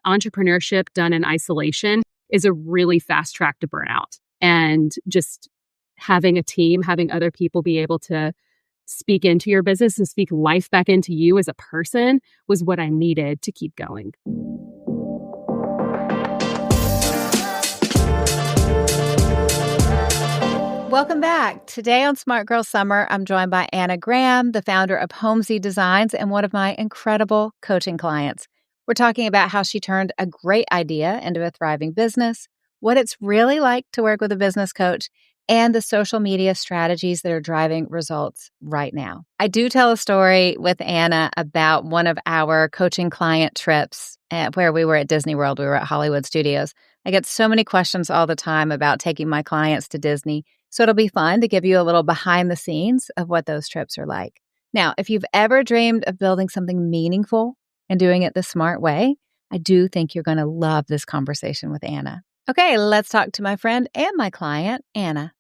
entrepreneurship done in isolation is a really fast track to burnout. And just having a team, having other people be able to speak into your business and speak life back into you as a person was what I needed to keep going. Welcome back. Today on Smart Girl Summer, I'm joined by Anna Graham, the founder of Homzie Designs and one of my incredible coaching clients. We're talking about how she turned a great idea into a thriving business, what it's really like to work with a business coach, and the social media strategies that are driving results right now. I do tell a story with Anna about one of our coaching client trips where we were at Disney World. We were at Hollywood Studios. I get so many questions all the time about taking my clients to Disney. So it'll be fun to give you a little behind the scenes of what those trips are like. Now, if you've ever dreamed of building something meaningful and doing it the smart way, I do think you're going to love this conversation with Anna. Okay, let's talk to my friend and my client, Anna.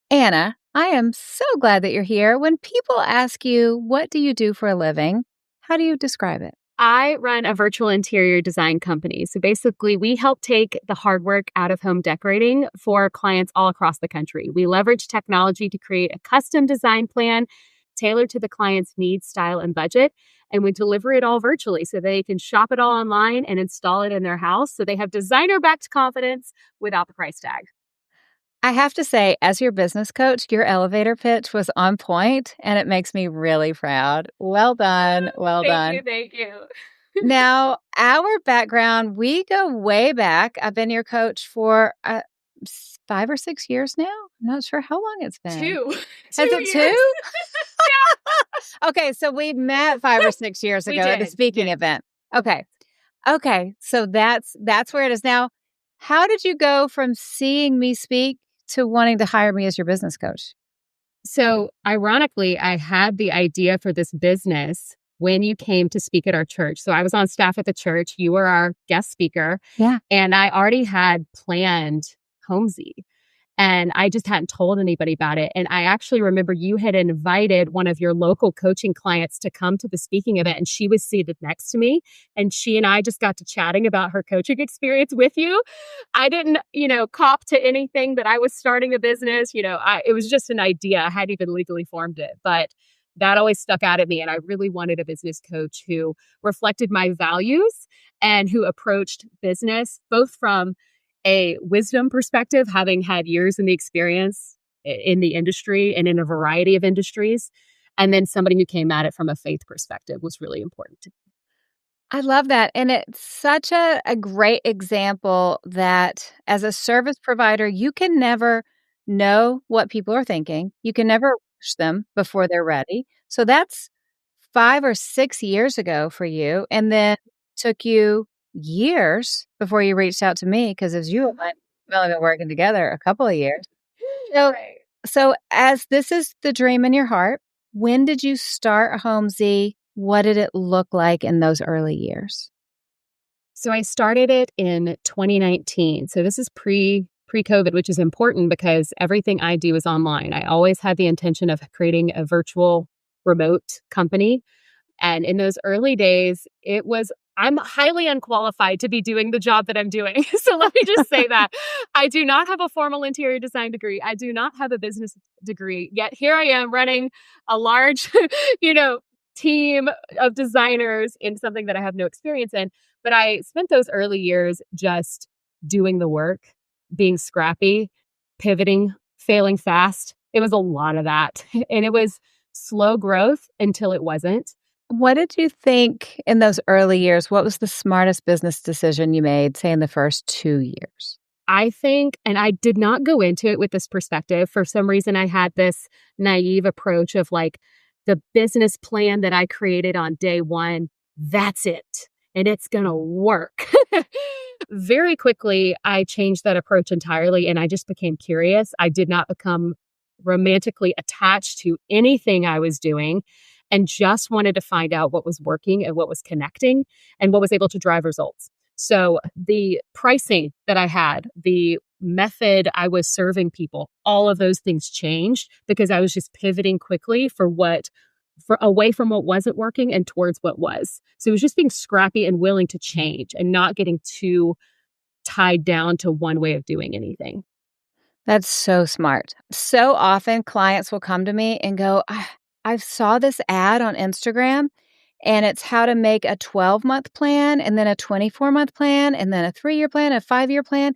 Anna, I am so glad that you're here. When people ask you, what do you do for a living? How do you describe it? I run a virtual interior design company. So basically, we help take the hard work out of home decorating for clients all across the country. We leverage technology to create a custom design plan tailored to the client's needs, style, and budget. And we deliver it all virtually so they can shop it all online and install it in their house. So they have designer-backed confidence without the price tag. I have to say, as your business coach, your elevator pitch was on point, and it makes me really proud. Well done. Well done. Thank you. Now, our background, we go way back. I've been your coach for 5 or 6 years now. I'm not sure how long it's been. 2. Has it 2? Yeah. Okay, so we met 5 or 6 years ago at the speaking event. Okay. So that's where it is now. How did you go from seeing me speak to wanting to hire me as your business coach? So ironically, I had the idea for this business when you came to speak at our church. So I was on staff at the church. You were our guest speaker. Yeah. And I already had planned Homzie. And I just hadn't told anybody about it. And I actually remember you had invited one of your local coaching clients to come to the speaking event, and she was seated next to me. And she and I just got to chatting about her coaching experience with you. I didn't, cop to anything that I was starting a business. It was just an idea. I hadn't even legally formed it, but that always stuck out at me. And I really wanted a business coach who reflected my values and who approached business both from a wisdom perspective, having had years in the experience in the industry and in a variety of industries, and then somebody who came at it from a faith perspective was really important to me. I love that. And it's such a great example that as a service provider, you can never know what people are thinking. You can never rush them before they're ready. So that's 5 or 6 years ago for you. And then took you years before you reached out to me, because as you and I, we've only been working together a couple of years. So as this is the dream in your heart, when did you start Homzie? What did it look like in those early years? So I started it in 2019. So this is pre-COVID, which is important because everything I do is online. I always had the intention of creating a virtual remote company. And in those early days, I'm highly unqualified to be doing the job that I'm doing. So let me just say that. I do not have a formal interior design degree. I do not have a business degree. Yet here I am running a large, team of designers in something that I have no experience in. But I spent those early years just doing the work, being scrappy, pivoting, failing fast. It was a lot of that. And it was slow growth until it wasn't. What did you think in those early years? What was the smartest business decision you made, say, in the first 2 years? I think, and I did not go into it with this perspective. For some reason, I had this naive approach of like the business plan that I created on day one, that's it. And it's going to work. Very quickly, I changed that approach entirely and I just became curious. I did not become romantically attached to anything I was doing and just wanted to find out what was working and what was connecting and what was able to drive results. So the pricing that I had, the method I was serving people, all of those things changed because I was just pivoting quickly for what away from what wasn't working and towards what was. So it was just being scrappy and willing to change and not getting too tied down to one way of doing anything. That's so smart. So often clients will come to me and go, I saw this ad on Instagram and it's how to make a 12-month plan and then a 24-month plan and then a 3-year plan, a 5-year plan.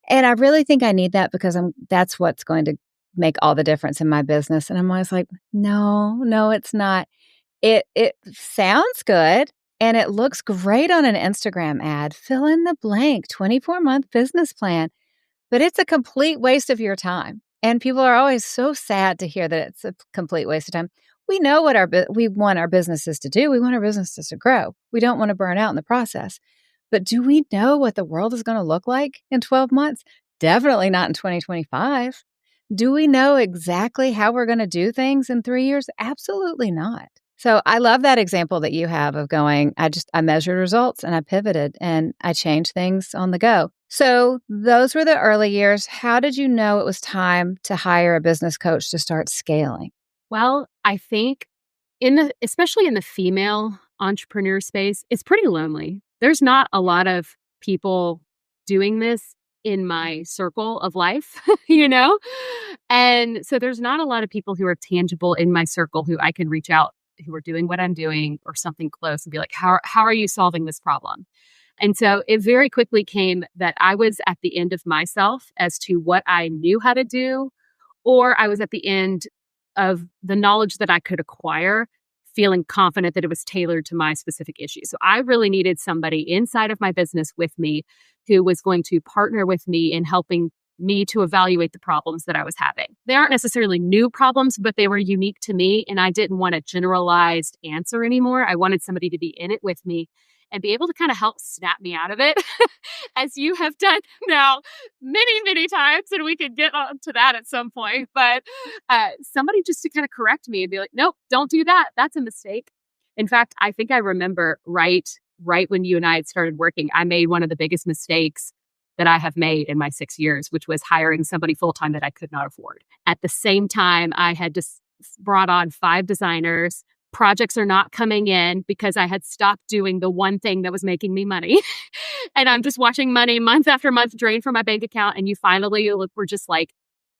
And I really think I need that because that's what's going to make all the difference in my business. And I'm always like, no, it's not. It sounds good and it looks great on an Instagram ad. Fill in the blank, 24-month business plan. But it's a complete waste of your time. And people are always so sad to hear that it's a complete waste of time. We know what we want our businesses to do. We want our businesses to grow. We don't want to burn out in the process. But do we know what the world is going to look like in 12 months? Definitely not in 2025. Do we know exactly how we're going to do things in 3 years? Absolutely not. So I love that example that you have of going, I measured results and I pivoted and I changed things on the go. So those were the early years. How did you know it was time to hire a business coach to start scaling? Well, I think especially in the female entrepreneur space, it's pretty lonely. There's not a lot of people doing this in my circle of life, you know? And so there's not a lot of people who are tangible in my circle who I can reach out, who are doing what I'm doing or something close and be like, how are you solving this problem? And so it very quickly came that I was at the end of myself as to what I knew how to do, or I was at the end of the knowledge that I could acquire, feeling confident that it was tailored to my specific issue. So I really needed somebody inside of my business with me who was going to partner with me in helping me to evaluate the problems that I was having. They aren't necessarily new problems, but they were unique to me. And I didn't want a generalized answer anymore. I wanted somebody to be in it with me and be able to kind of help snap me out of it, as you have done now many times. And we could get on to that at some point. But somebody just to kind of correct me and be like, nope, don't do that. That's a mistake. In fact, I think I remember right when you and I had started working, I made one of the biggest mistakes that I have made in my 6 years, which was hiring somebody full-time that I could not afford. At the same time, I had just brought on 5 designers. Projects are not coming in because I had stopped doing the one thing that was making me money. And I'm just watching money month after month drain from my bank account. And you finally were just like,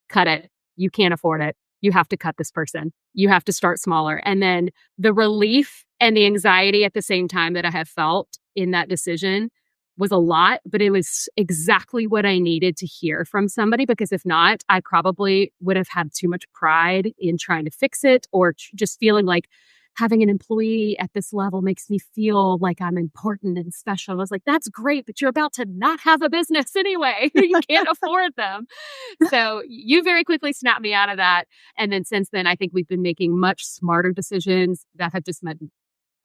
cut it. You can't afford it. You have to cut this person. You have to start smaller. And then the relief and the anxiety at the same time that I have felt in that decision was a lot, but it was exactly what I needed to hear from somebody, because if not, I probably would have had too much pride in trying to fix it, or just feeling like having an employee at this level makes me feel like I'm important and special. I was like, that's great, but you're about to not have a business anyway. You can't afford them. So you very quickly snapped me out of that. And then since then, I think we've been making much smarter decisions that have just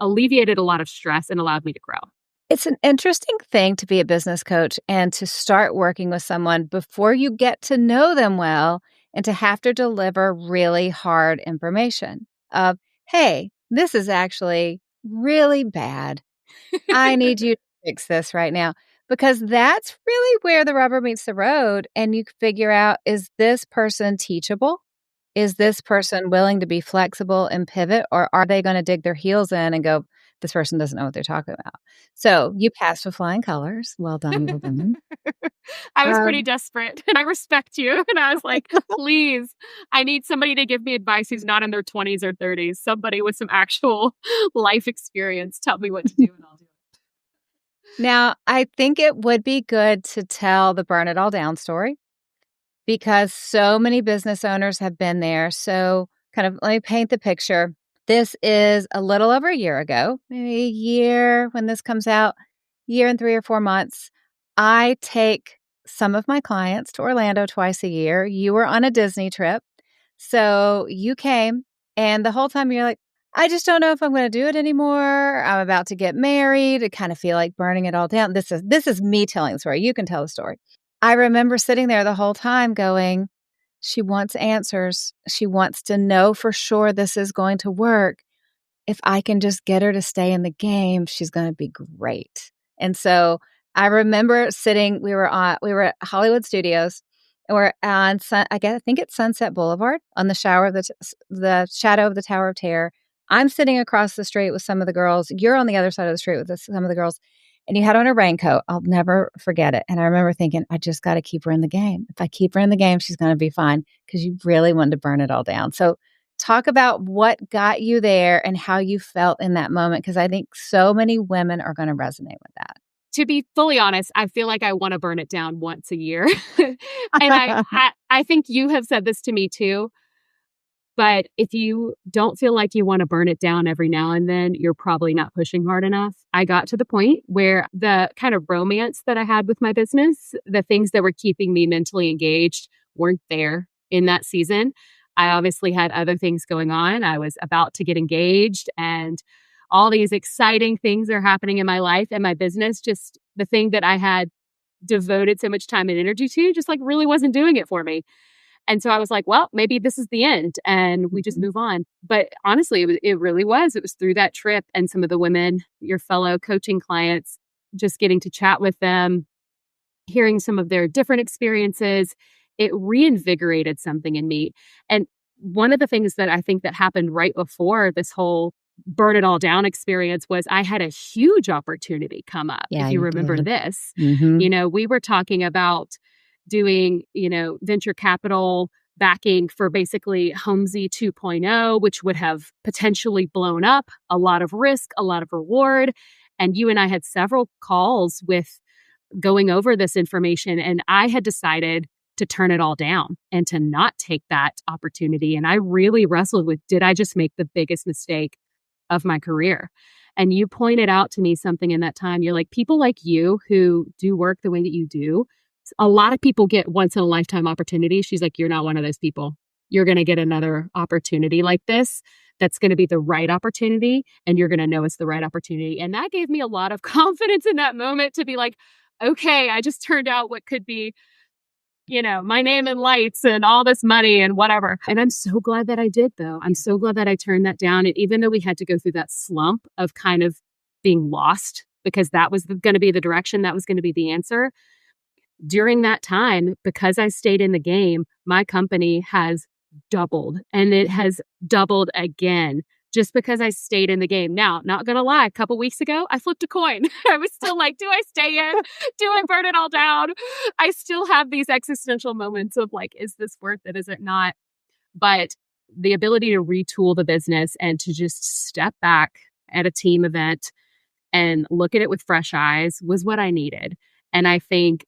alleviated a lot of stress and allowed me to grow. It's an interesting thing to be a business coach and to start working with someone before you get to know them well and to have to deliver really hard information of, hey, this is actually really bad. I need you to fix this right now, because that's really where the rubber meets the road. And you figure out, is this person teachable? Is this person willing to be flexible and pivot, or are they going to dig their heels in and go, this person doesn't know what they're talking about? So you passed with flying colors. Well done, well done. I was pretty desperate, and I respect you. And I was like, please, I need somebody to give me advice who's not in their 20s or 30s, somebody with some actual life experience. Tell me what to do and I'll do it. Now, I think it would be good to tell the burn it all down story, because so many business owners have been there. So kind of let me paint the picture. This is a little over a year ago, maybe a year when this comes out, year and 3 or 4 months. I take some of my clients to Orlando twice a year. You were on a Disney trip. So you came, and the whole time you're like, I just don't know if I'm going to do it anymore. I'm about to get married. I kind of feel like burning it all down. This is me telling the story. You can tell the story. I remember sitting there the whole time going, she wants answers. She wants to know for sure this is going to work. If I can just get her to stay in the game, she's going to be great. And so I remember sitting, we were at Hollywood Studios, and we're on, I think it's Sunset Boulevard, on the shadow of the Tower of Terror. I'm sitting across the street with some of the girls. You're on the other side of the street with some of the girls, and you had on a raincoat. I'll never forget it. And I remember thinking, I just got to keep her in the game. If I keep her in the game, she's going to be fine, because you really wanted to burn it all down. So talk about what got you there and how you felt in that moment, because I think so many women are going to resonate with that. To be fully honest, I feel like I want to burn it down once a year. And I think you have said this to me too. But if you don't feel like you want to burn it down every now and then, you're probably not pushing hard enough. I got to the point where the kind of romance that I had with my business, the things that were keeping me mentally engaged, weren't there in that season. I obviously had other things going on. I was about to get engaged, and all these exciting things are happening in my life and my business. Just the thing that I had devoted so much time and energy to just like really wasn't doing it for me. And so I was like, well, maybe this is the end and we just move on. But honestly, it really was. It was through that trip and some of the women, your fellow coaching clients, just getting to chat with them, hearing some of their different experiences. It reinvigorated something in me. And one of the things that I think that happened right before this whole burn it all down experience was I had a huge opportunity come up. Yeah, if you you remember did. this, Mhm. we were talking about doing, venture capital backing for basically Homzie 2.0, which would have potentially blown up, a lot of risk, a lot of reward. And you and I had several calls with going over this information, and I had decided to turn it all down and to not take that opportunity. And I really wrestled with, did I just make the biggest mistake of my career? And you pointed out to me something in that time. You're like, people like you who do work the way that you do, a lot of people get once in a lifetime opportunities. She's like, you're not one of those people. You're going to get another opportunity like this. That's going to be the right opportunity. And you're going to know it's the right opportunity. And that gave me a lot of confidence in that moment to be like, okay, I just turned out what could be, my name in lights and all this money and whatever. And I'm so glad that I did, though. I'm so glad that I turned that down. And even though we had to go through that slump of kind of being lost, because that was going to be the direction, that was going to be the answer. During that time, because I stayed in the game, my company has doubled, and it has doubled again just because I stayed in the game. Now, not going to lie, a couple weeks ago, I flipped a coin. I was still like, do I stay in? Do I burn it all down? I still have these existential moments of like, is this worth it? Is it not? But the ability to retool the business and to just step back at a team event and look at it with fresh eyes was what I needed. And I think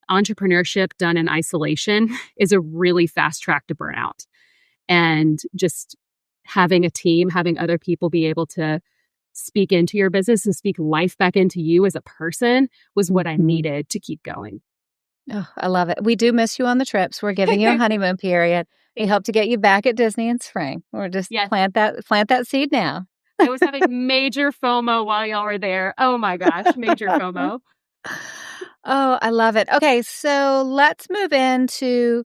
entrepreneurship done in isolation is a really fast track to burnout. And just having a team, having other people be able to speak into your business and speak life back into you as a person was what I needed to keep going. Oh, I love it. We do miss you on the trips. We're giving you a honeymoon period. We hope to get you back at Disney in spring. We're just Yes. plant that seed now. I was having major FOMO while y'all were there. Oh my gosh, major FOMO. Oh, I love it. Okay, so let's move into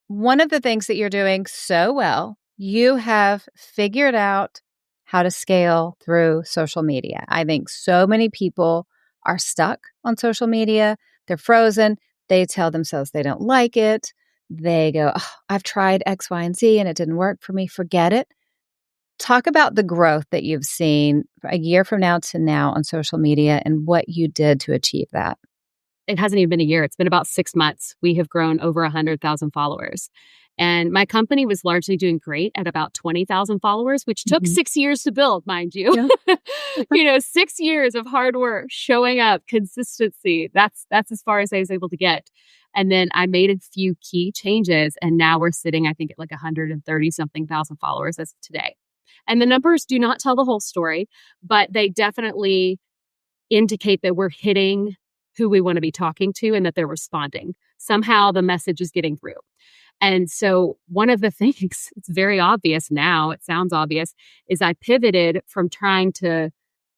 one of the things that you're doing so well. You have figured out how to scale through social media. I think so many people are stuck on social media. They're frozen. They tell themselves they don't like it. They go, oh, I've tried X, Y, and Z and it didn't work for me. Forget it. Talk about the growth that you've seen a year from now to now on social media and what you did to achieve that. It hasn't even been a year. It's been about 6 months. We have grown over 100,000 followers. And my company was largely doing great at about 20,000 followers, which took 6 years to build, mind you. Yeah. 6 years of hard work, showing up, consistency. That's as far as I was able to get. And then I made a few key changes. And now we're sitting, I think, at like 130 something thousand followers as of today. And the numbers do not tell the whole story, but they definitely indicate that we're hitting who we want to be talking to and that they're responding. Somehow the message is getting through. And so one of the things, it's very obvious now, it sounds obvious, is I pivoted from trying to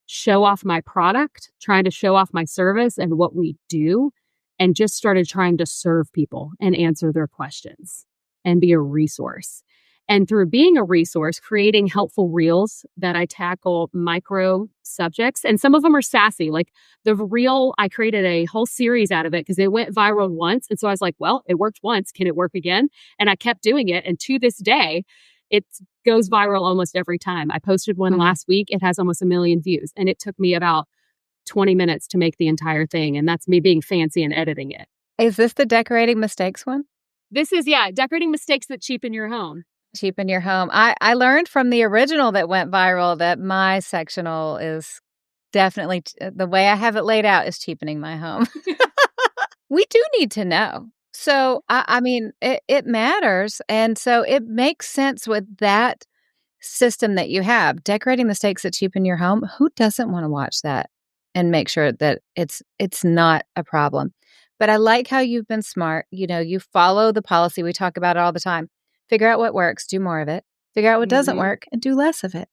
show off my product, trying to show off my service and what we do, and just started trying to serve people and answer their questions and be a resource. And through being a resource, creating helpful reels that I tackle micro subjects. And some of them are sassy. Like the reel, I created a whole series out of it because it went viral once. And so I was like, well, it worked once. Can it work again? And I kept doing it. And to this day, It goes viral almost every time. I posted one last week. It has almost 1 million views. And it took me about 20 minutes to make the entire thing. And that's me being fancy and editing it. Is this the decorating mistakes one? This is, decorating mistakes that cheapen your home. Cheapen your home. I learned from the original that went viral that my sectional is definitely, the way I have it laid out is cheapening my home. We do need to know. So, I mean, it matters. And so it makes sense with that system that you have. Decorating mistakes that cheapen your home. Who doesn't want to watch that and make sure that it's not a problem? But I like how you've been smart. You follow the policy. We talk about it all the time. Figure out what works, do more of it. Figure out what doesn't work and do less of it.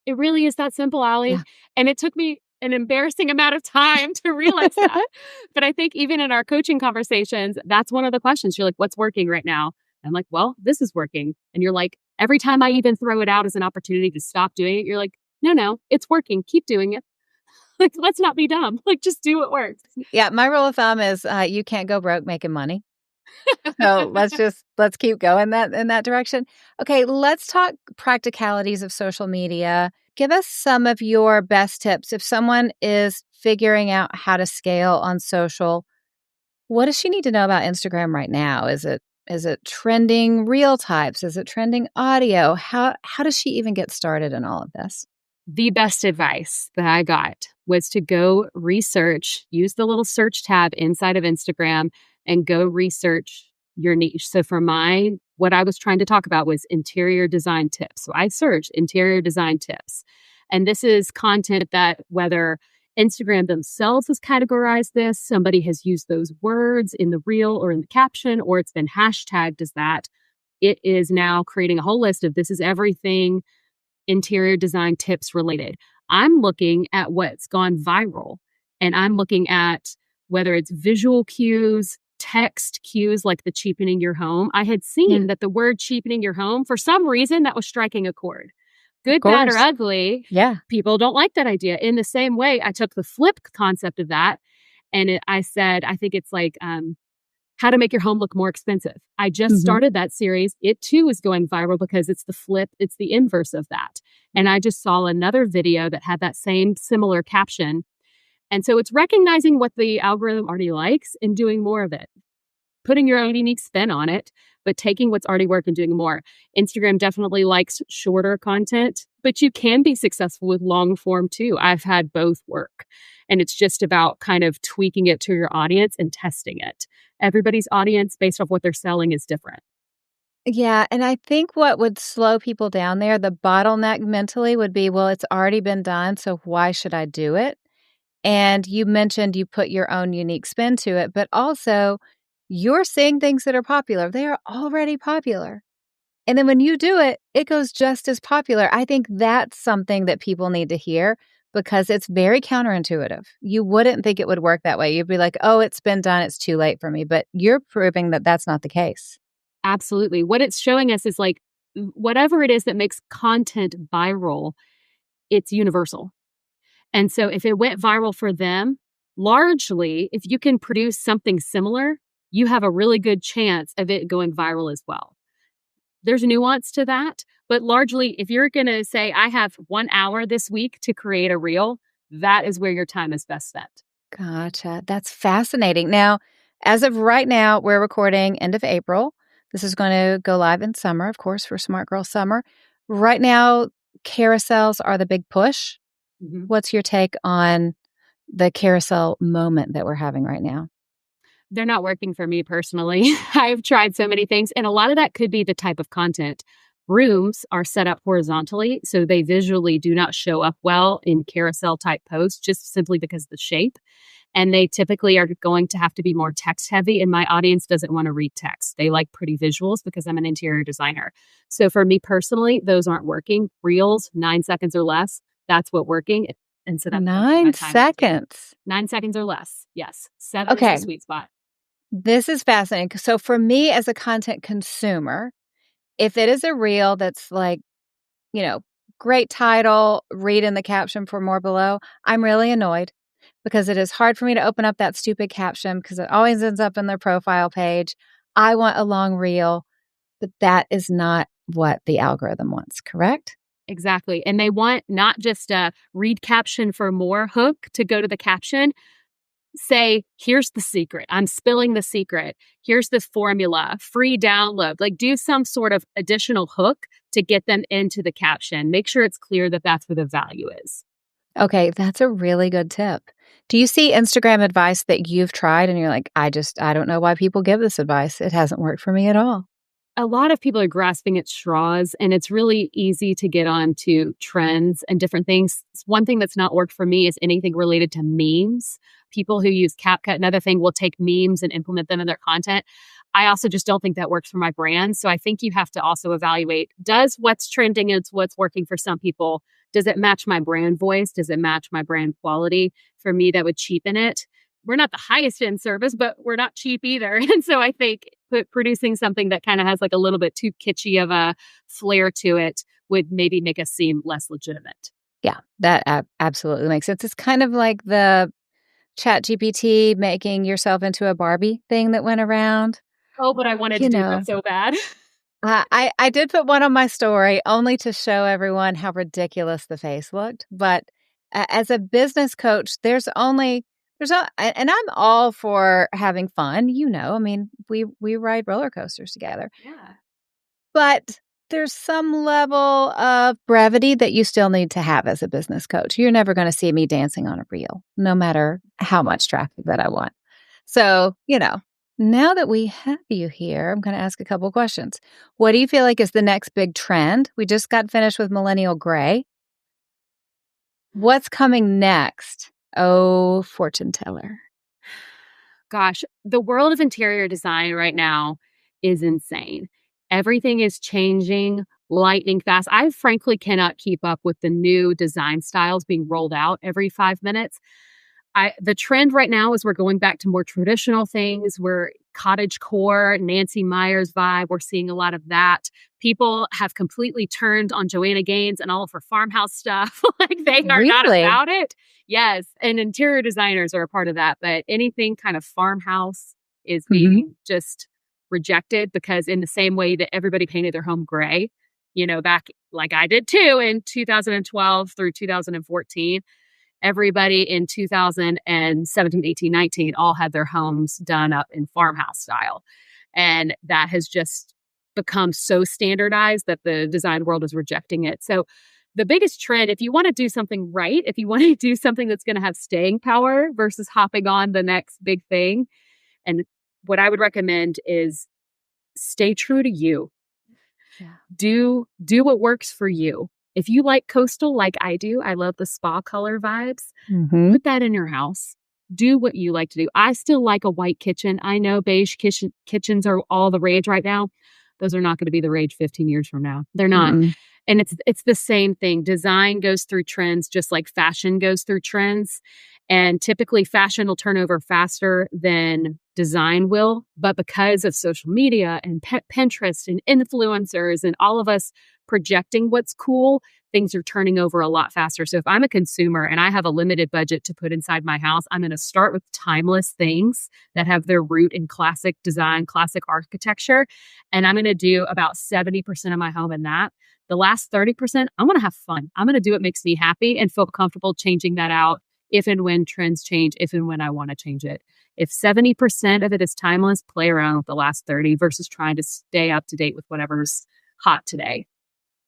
It really is that simple, Allie. Yeah. And it took me an embarrassing amount of time to realize that. But I think even in our coaching conversations, that's one of the questions. You're like, what's working right now? I'm like, well, this is working. And you're like, every time I even throw it out as an opportunity to stop doing it, you're like, no, it's working. Keep doing it. Like, let's not be dumb. Like, just do what works. Yeah. My rule of thumb is you can't go broke making money. So let's keep going in that direction. Okay, let's talk practicalities of social media. Give us some of your best tips. If someone is figuring out how to scale on social, what does she need to know about Instagram right now? Is it trending reel types? Is it trending audio? How does she even get started in all of this? The best advice that I got was to go research, use the little search tab inside of Instagram and go research your niche. So for what I was trying to talk about was interior design tips. So I searched interior design tips. And this is content that whether Instagram themselves has categorized this, somebody has used those words in the reel or in the caption, or it's been hashtagged as that. It is now creating a whole list of this is everything interior design tips related. I'm looking at what's gone viral, and I'm looking at whether it's visual cues, text cues like the cheapening your home. I had seen that the word cheapening your home, for some reason, that was striking a chord. Good, bad, or ugly. Yeah. People don't like that idea. In the same way, I took the flip concept of that and I said, I think it's like how to make your home look more expensive. I just started that series. It too is going viral because it's the flip. It's the inverse of that. And I just saw another video that had that same similar caption. And so it's recognizing what the algorithm already likes and doing more of it, putting your own unique spin on it, but taking what's already worked and doing more. Instagram definitely likes shorter content, but you can be successful with long form too. I've had both work. And it's just about kind of tweaking it to your audience and testing it. Everybody's audience based off what they're selling is different. Yeah. And I think what would slow people down there, the bottleneck mentally would be, well, it's already been done, so why should I do it? And you mentioned you put your own unique spin to it, but also you're seeing things that are popular. They are already popular. And then when you do it, it goes just as popular. I think that's something that people need to hear because it's very counterintuitive. You wouldn't think it would work that way. You'd be like, oh, it's been done. It's too late for me. But you're proving that that's not the case. Absolutely. What it's showing us is like whatever it is that makes content viral, it's universal. And so if it went viral for them, largely, if you can produce something similar, you have a really good chance of it going viral as well. There's nuance to that, but largely, if you're going to say, I have 1 hour this week to create a reel, that is where your time is best spent. Gotcha. That's fascinating. Now, as of right now, we're recording end of April. This is going to go live in summer, of course, for Smart Girl Summer. Right now, carousels are the big push. What's your take on the carousel moment that we're having right now? They're not working for me personally. I've tried so many things, and a lot of that could be the type of content. Rooms are set up horizontally, so they visually do not show up well in carousel type posts, just simply because of the shape. And they typically are going to have to be more text heavy, and my audience doesn't want to read text. They like pretty visuals because I'm an interior designer. So for me personally, those aren't working. Reels, 9 seconds or less, that's what working. And so that's 9 seconds. 9 seconds or less. Yes. 7 is the sweet spot. This is fascinating. So for me as a content consumer, if it is a reel that's like, great title, read in the caption for more below, I'm really annoyed because it is hard for me to open up that stupid caption because it always ends up in their profile page. I want a long reel, but that is not what the algorithm wants, correct? Exactly. And they want not just a read caption for more hook to go to the caption. Say, here's the secret. I'm spilling the secret. Here's the formula, free download. Like, do some sort of additional hook to get them into the caption. Make sure it's clear that that's where the value is. Okay, that's a really good tip. Do you see Instagram advice that you've tried and you're like, I don't know why people give this advice. It hasn't worked for me at all. A lot of people are grasping at straws, and it's really easy to get onto trends and different things. One thing that's not worked for me is anything related to memes. People who use CapCut and other thing will take memes and implement them in their content. I also just don't think that works for my brand. So I think you have to also evaluate, does what's trending and what's working for some people, does it match my brand voice? Does it match my brand quality? For me, that would cheapen it. We're not the highest end service, but we're not cheap either. And so I think producing something that kind of has like a little bit too kitschy of a flair to it would maybe make us seem less legitimate. Yeah, that absolutely makes sense. It's kind of like the ChatGPT making yourself into a Barbie thing that went around. Oh, but I wanted to do that so bad. I did put one on my story only to show everyone how ridiculous the face looked. But as a business coach, and I'm all for having fun. I mean, we ride roller coasters together. Yeah. But there's some level of brevity that you still need to have as a business coach. You're never going to see me dancing on a reel, no matter how much traffic that I want. So, now that we have you here, I'm going to ask a couple of questions. What do you feel like is the next big trend? We just got finished with millennial gray. What's coming next? Oh, fortune teller. Gosh, the world of interior design right now is insane. Everything is changing lightning fast. I frankly cannot keep up with the new design styles being rolled out every 5 minutes. The trend right now is we're going back to more traditional things. We're cottage core, Nancy Meyers vibe. We're seeing a lot of that. People have completely turned on Joanna Gaines and all of her farmhouse stuff. Like they are not about it. Yes. And interior designers are a part of that. But anything kind of farmhouse is being just rejected because in the same way that everybody painted their home gray, back like I did too in 2012 through 2014. Everybody in 2017, 18, 19 all had their homes done up in farmhouse style. And that has just become so standardized that the design world is rejecting it. So the biggest trend, if you want to do something right, if you want to do something that's going to have staying power versus hopping on the next big thing, and what I would recommend is stay true to you. Yeah. Do what works for you. If you like coastal like I do, I love the spa color vibes. Put that in your house. Do what you like to do. I still like a white kitchen. I know beige kitchens are all the rage right now. Those are not going to be the rage 15 years from now. They're not. And it's the same thing. Design goes through trends just like fashion goes through trends. And typically fashion will turn over faster than design will. But because of social media and Pinterest and influencers and all of us projecting what's cool, things are turning over a lot faster. So if I'm a consumer and I have a limited budget to put inside my house, I'm going to start with timeless things that have their root in classic design, classic architecture. And I'm going to do about 70% of my home in that. The last 30%, I'm going to have fun. I'm going to do what makes me happy and feel comfortable changing that out if and when trends change, if and when I want to change it. If 70% of it is timeless, play around with the last 30 versus trying to stay up to date with whatever's hot today.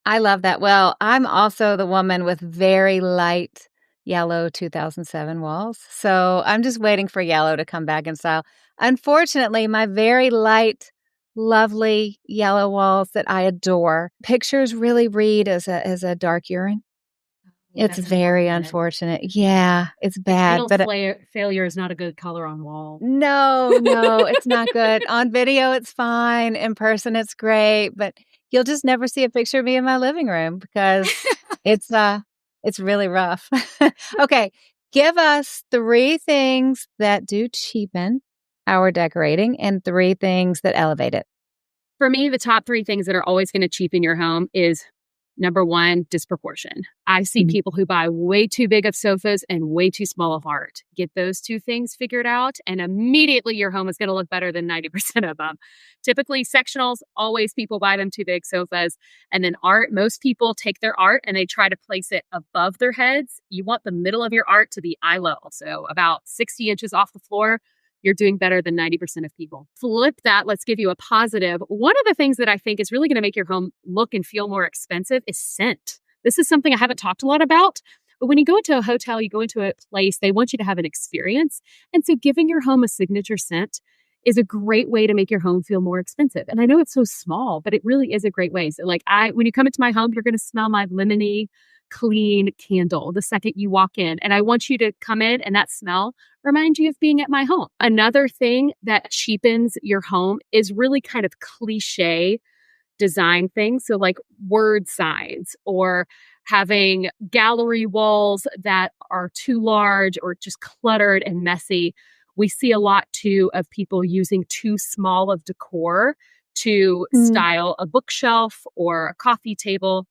I love that. Well, I'm also the woman with very light yellow 2007 walls. So I'm just waiting for yellow to come back in style. Unfortunately, my very light, lovely yellow walls that I adore, pictures really read as a dark urine. It's very unfortunate. Yeah, it's bad. But failure is not a good color on wall. No, it's not good. On video, it's fine. In person, it's great. But you'll just never see a picture of me in my living room because it's really rough. Okay, give us 3 things that do cheapen our decorating and 3 things that elevate it. For me, the top 3 things that are always going to cheapen your home is Number one, disproportion. I see Mhm. people who buy way too big of sofas and way too small of art. Get those two things figured out, and immediately your home is going to look better than 90% of them. Typically, sectionals, always people buy them too big sofas. And then art, most people take their art and they try to place it above their heads. You want the middle of your art to be eye level, so about 60 inches off the floor. You're doing better than 90% of people. Flip that. Let's give you a positive. One of the things that I think is really going to make your home look and feel more expensive is scent. This is something I haven't talked a lot about, but when you go into a hotel, you go into a place, they want you to have an experience. And so giving your home a signature scent is a great way to make your home feel more expensive. And I know it's so small, but it really is a great way. So when you come into my home, you're going to smell my lemony, clean candle the second you walk in. And I want you to come in and that smell remind you of being at my home. Another thing that cheapens your home is really kind of cliche design things. So like word signs or having gallery walls that are too large or just cluttered and messy. We see a lot too of people using too small of decor to Mm. style a bookshelf or a coffee table.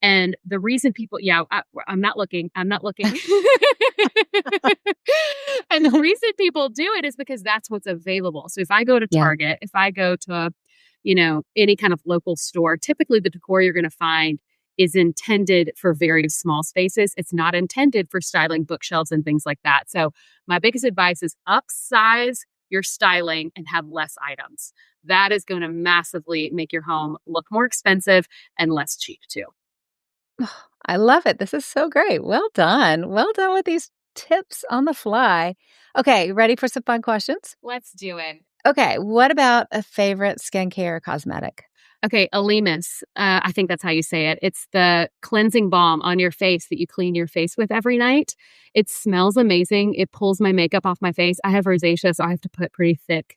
And the reason people, I'm not looking. I'm not looking. And the reason people do it is because that's what's available. So if I go to Yeah. Target, if I go to, any kind of local store, typically the decor you're going to find is intended for very small spaces. It's not intended for styling bookshelves and things like that. So my biggest advice is upsize your styling and have less items. That is going to massively make your home look more expensive and less cheap too. Oh, I love it. This is so great. Well done. Well done with these tips on the fly. Okay, ready for some fun questions? Let's do it. Okay, what about a favorite skincare cosmetic? Okay, Alimus. I think that's how you say it. It's the cleansing balm on your face that you clean your face with every night. It smells amazing. It pulls my makeup off my face. I have rosacea, so I have to put pretty thick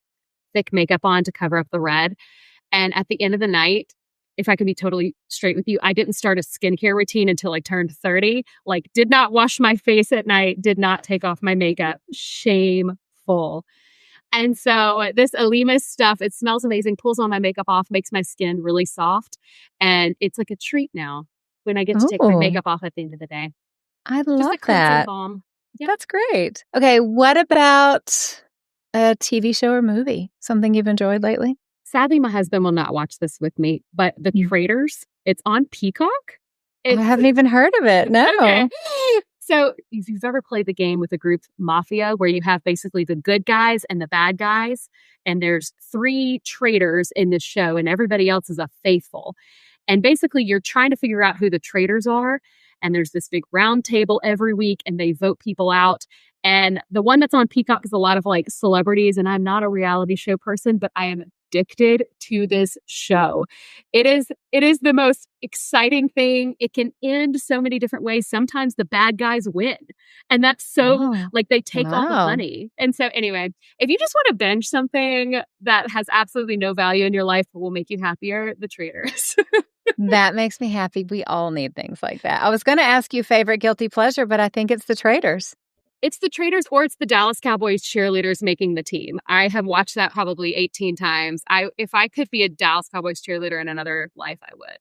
makeup on to cover up the red. And at the end of the night, if I can be totally straight with you, I didn't start a skincare routine until I turned 30. Like, did not wash my face at night, did not take off my makeup. Shameful. And so this Alimus stuff, it smells amazing, pulls all my makeup off, makes my skin really soft. And it's like a treat now when I get to take my Oh, makeup off at the end of the day. I Just love a cleansing that. balm. Yep. That's great. Okay, what about a TV show or movie? Something you've enjoyed lately? Sadly, my husband will not watch this with me, but The Mm. Traitors, it's on Peacock. I It's haven't even heard of it. okay. No. So if you've ever played the game with a group Mafia, where you have basically the good guys and the bad guys, and there's 3 traitors in this show, and everybody else is a faithful. And basically, you're trying to figure out who the traitors are. And there's this big round table every week, and they vote people out. And the one that's on Peacock is a lot of like celebrities. And I'm not a reality show person, but I am addicted to this show. It is the most exciting thing. It can end so many different ways. Sometimes the bad guys win. And that's so Oh, like they take all the wow. money. And so anyway, if you just want to binge something that has absolutely no value in your life but will make you happier, The Traitors. That makes me happy. We all need things like that. I was going to ask you favorite guilty pleasure, but I think it's The Traitors. It's The Traitors or it's the Dallas Cowboys cheerleaders making the team. I have watched that probably 18 times. If I could be a Dallas Cowboys cheerleader in another life, I would.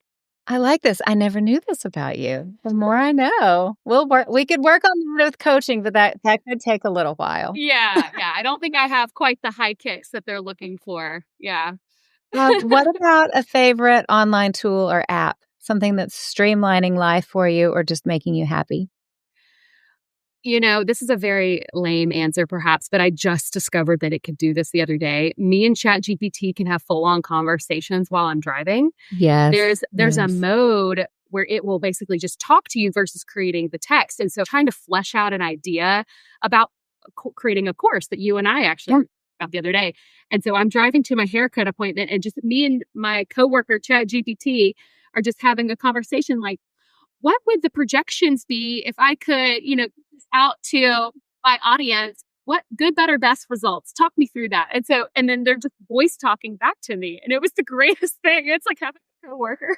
I like this. I never knew this about you. The more I know. We could work on that with coaching, but that could take a little while. Yeah. I don't think I have quite the high kicks that they're looking for. Yeah. What about a favorite online tool or app? Something that's streamlining life for you or just making you happy? This is a very lame answer perhaps, but I just discovered that it could do this the other day. Me and ChatGPT can have full-on conversations while I'm driving. Yes. There's a Yes. mode where it will basically just talk to you versus creating the text. And so trying to flesh out an idea about creating a course that you and I actually about the other day. And so I'm driving to my haircut appointment and just me and my coworker ChatGPT are just having a conversation like, what would the projections be if I could, out to my audience, what good, better, best results? Talk me through that. And then they're just voice talking back to me. And it was the greatest thing. It's like having a coworker.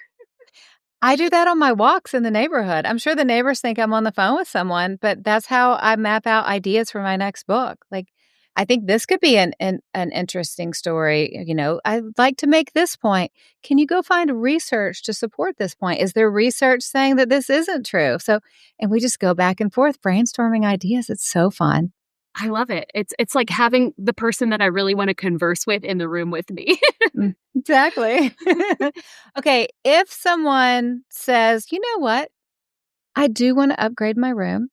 I do that on my walks in the neighborhood. I'm sure the neighbors think I'm on the phone with someone, but that's how I map out ideas for my next book. Like, I think this could be an interesting story. I'd like to make this point. Can you go find research to support this point? Is there research saying that this isn't true? So, and we just go back and forth brainstorming ideas. It's so fun. I love it. It's like having the person that I really want to converse with in the room with me. Exactly. Okay, if someone says, you know what? I do want to upgrade my room.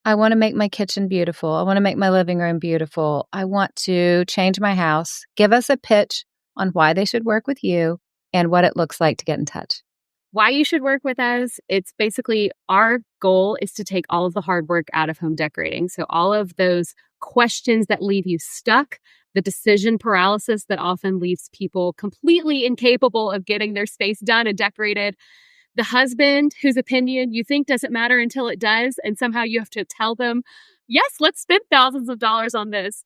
I want to make my kitchen beautiful. I want to make my living room beautiful. I want to change my house. Give us a pitch on why they should work with you and what it looks like to get in touch. Why you should work with us, it's basically our goal is to take all of the hard work out of home decorating. So all of those questions that leave you stuck, the decision paralysis that often leaves people completely incapable of getting their space done and decorated, the husband whose opinion you think doesn't matter until it does, and somehow you have to tell them, yes, let's spend thousands of dollars on this.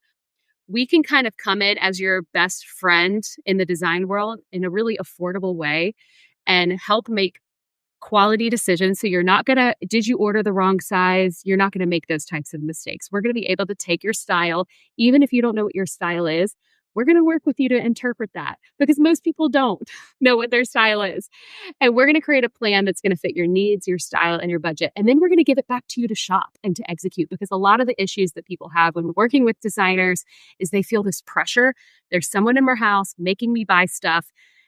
We can kind of come in as your best friend in the design world in a really affordable way and help make quality decisions. So you're not going to, did you order the wrong size? You're not going to make those types of mistakes. We're going to be able to take your style, even if you don't know what your style is. We're going to work with you to interpret that because most people don't know what their style is. And we're going to create a plan that's going to fit your needs, your style, and your budget. And then we're going to give it back to you to shop and to execute because a lot of the issues that people have when working with designers is they feel this pressure. There's someone in my house making me buy stuff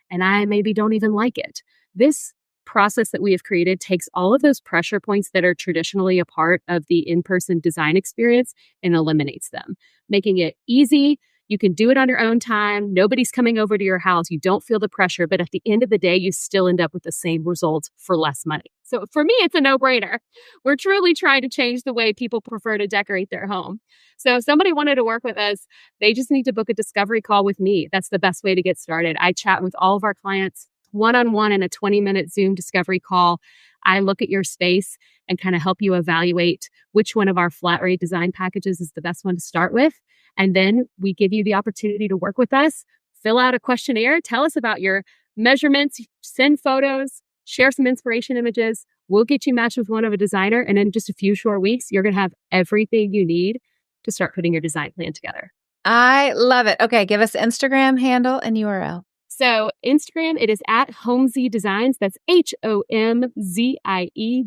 and I maybe don't even like it. This process that we have created takes all of those pressure points that are traditionally a part of the in-person design experience and eliminates them, making it easy. You can do it on your own time. Nobody's coming over to your house. You don't feel the pressure, but at the end of the day, you still end up with the same results for less money. So for me, it's a no-brainer. We're truly trying to change the way people prefer to decorate their home. So if somebody wanted to work with us, they just need to book a discovery call with me. That's the best way to get started. I chat with all of our clients one-on-one in a 20-minute Zoom discovery call. I look at your space and kind of help you evaluate which one of our flat rate design packages is the best one to start with. And then we give you the opportunity to work with us, fill out a questionnaire, tell us about your measurements, send photos, share some inspiration images. We'll get you matched with one of a designer. And in just a few short weeks, you're going to have everything you need to start putting your design plan together. I love it. Okay, give us Instagram handle and URL. So Instagram, it is at Homzie Designs. That's HOMZIE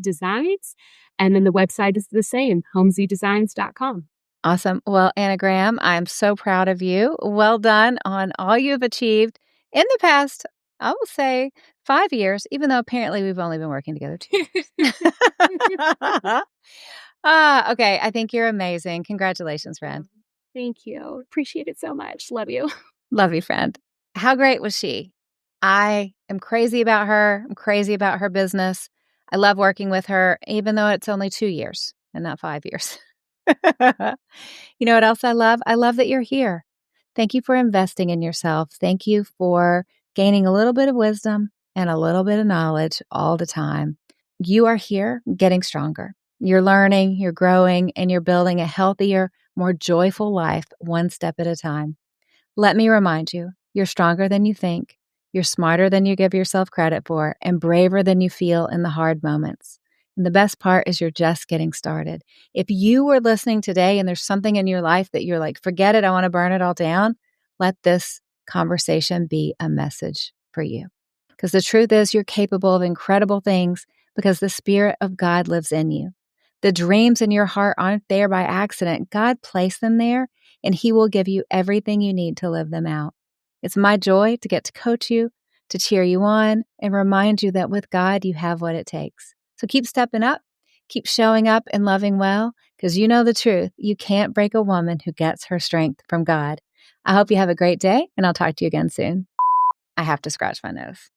Designs. And then the website is the same, homziedesigns.com. Awesome. Well, Anna Graham, I'm so proud of you. Well done on all you've achieved in the past, I will say 5 years, even though apparently we've only been working together 2 years. Okay. I think you're amazing. Congratulations, friend. Thank you. Appreciate it so much. Love you. Love you, friend. How great was she? I am crazy about her. I'm crazy about her business. I love working with her, even though it's only 2 years and not 5 years. You know what else I love? I love that you're here. Thank you for investing in yourself. Thank you for gaining a little bit of wisdom and a little bit of knowledge all the time. You are here getting stronger. You're learning, you're growing, and you're building a healthier, more joyful life one step at a time. Let me remind you, you're stronger than you think. You're smarter than you give yourself credit for, and braver than you feel in the hard moments. And the best part is you're just getting started. If you were listening today and there's something in your life that you're like, forget it, I want to burn it all down, let this conversation be a message for you. Because the truth is you're capable of incredible things because the Spirit of God lives in you. The dreams in your heart aren't there by accident. God placed them there, and He will give you everything you need to live them out. It's my joy to get to coach you, to cheer you on, and remind you that with God, you have what it takes. So keep stepping up, keep showing up and loving well, because you know the truth. You can't break a woman who gets her strength from God. I hope you have a great day, and I'll talk to you again soon. I have to scratch my nose.